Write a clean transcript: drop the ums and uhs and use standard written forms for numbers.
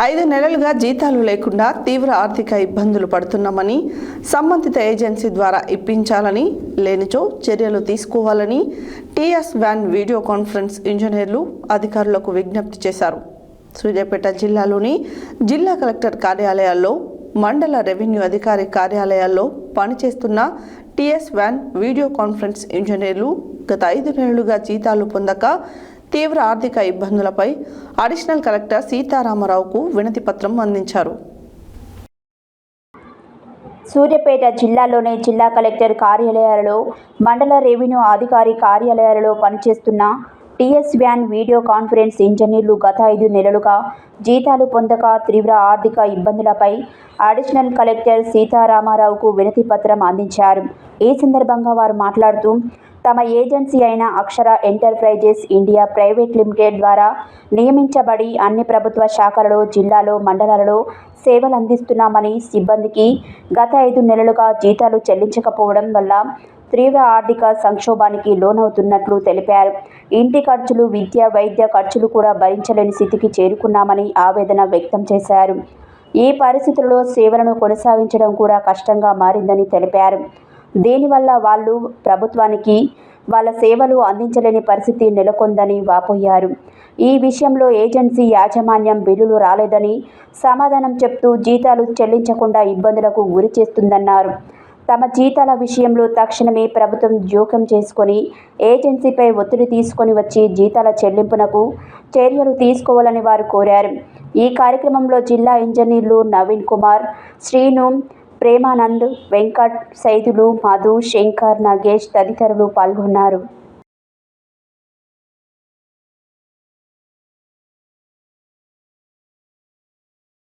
5 నెలలుగా జీతాలు లేకుండా తీవ్ర ఆర్థిక ఇబ్బందులు పడుతున్నామని, సంబంధిత ఏజెన్సీ ద్వారా ఇప్పించాలని, లేనిచో చర్యలు తీసుకోవాలని టీఎస్ వ్యాన్ వీడియో కాన్ఫరెన్స్ ఇంజనీర్లు అధికారులకు విజ్ఞప్తి చేశారు. సూర్యాపేట జిల్లాలోని జిల్లా కలెక్టర్ కార్యాలయాల్లో, మండల రెవెన్యూ అధికారి కార్యాలయాల్లో పనిచేస్తున్న టీఎస్ వ్యాన్ వీడియో కాన్ఫరెన్స్ ఇంజనీర్లు గత 5 నెలలుగా జీతాలు పొందక తీవ్ర ఆర్థిక ఇబ్బందులపై అడిషనల్ కలెక్టర్ సీతారామరావుకు వినతి పత్రం అందించారు. సూర్యాపేట జిల్లాలోని జిల్లా కలెక్టర్ కార్యాలయాలలో, మండల రెవెన్యూ అధికారి కార్యాలయాలలో పనిచేస్తున్న టీఎస్ వ్యాన్ వీడియో కాన్ఫరెన్స్ ఇంజనీర్లు గత 5 నెలలుగా జీతాలు పొందక తీవ్ర ఆర్థిక ఇబ్బందులపై అడిషనల్ కలెక్టర్ సీతారామరావుకు వినతి పత్రం అందించారు. ఈ సందర్భంగా వారు మాట్లాడుతూ, తమ ఏజెన్సీ అయిన అక్షర ఎంటర్ప్రైజెస్ ఇండియా ప్రైవేట్ లిమిటెడ్ ద్వారా నియమించబడి అన్ని ప్రభుత్వ శాఖలలో, జిల్లాలో, మండలాలలో సేవలు అందిస్తున్నామని, సిబ్బందికి గత 5 నెలలుగా జీతాలు చెల్లించకపోవడం వల్ల తీవ్ర ఆర్థిక సంక్షోభానికి లోనవుతున్నట్లు తెలిపారు. ఇంటి ఖర్చులు, విద్య, వైద్య ఖర్చులు కూడా భరించలేని స్థితికి చేరుకున్నామని ఆవేదన వ్యక్తం చేశారు. ఈ పరిస్థితుల్లో సేవలను కొనసాగించడం కూడా కష్టంగా మారిందని తెలిపారు. దీనివల్ల వాళ్ళు ప్రభుత్వానికి వాళ్ళ సేవలు అందించలేని పరిస్థితి నెలకొందని వాపోయారు. ఈ విషయంలో ఏజెన్సీ యాజమాన్యం బిల్లులు రాలేదని సమాధానం చెప్తూ జీతాలు చెల్లించకుండా ఇబ్బందులకు గురి చేస్తుందన్నారు. తమ జీతాల విషయంలో తక్షణమే ప్రభుత్వం జోక్యం చేసుకొని ఏజెన్సీపై ఒత్తిడి తీసుకొని వచ్చి జీతాల చెల్లింపునకు చర్యలు తీసుకోవాలని వారు కోరారు. ఈ కార్యక్రమంలో జిల్లా ఇంజనీర్లు నవీన్ కుమార్, శ్రీను, ప్రేమానంద్, వెంకట్, సైదులు, మధు, శంకర్, నగేష్ తదితరులు పాల్గొన్నారు.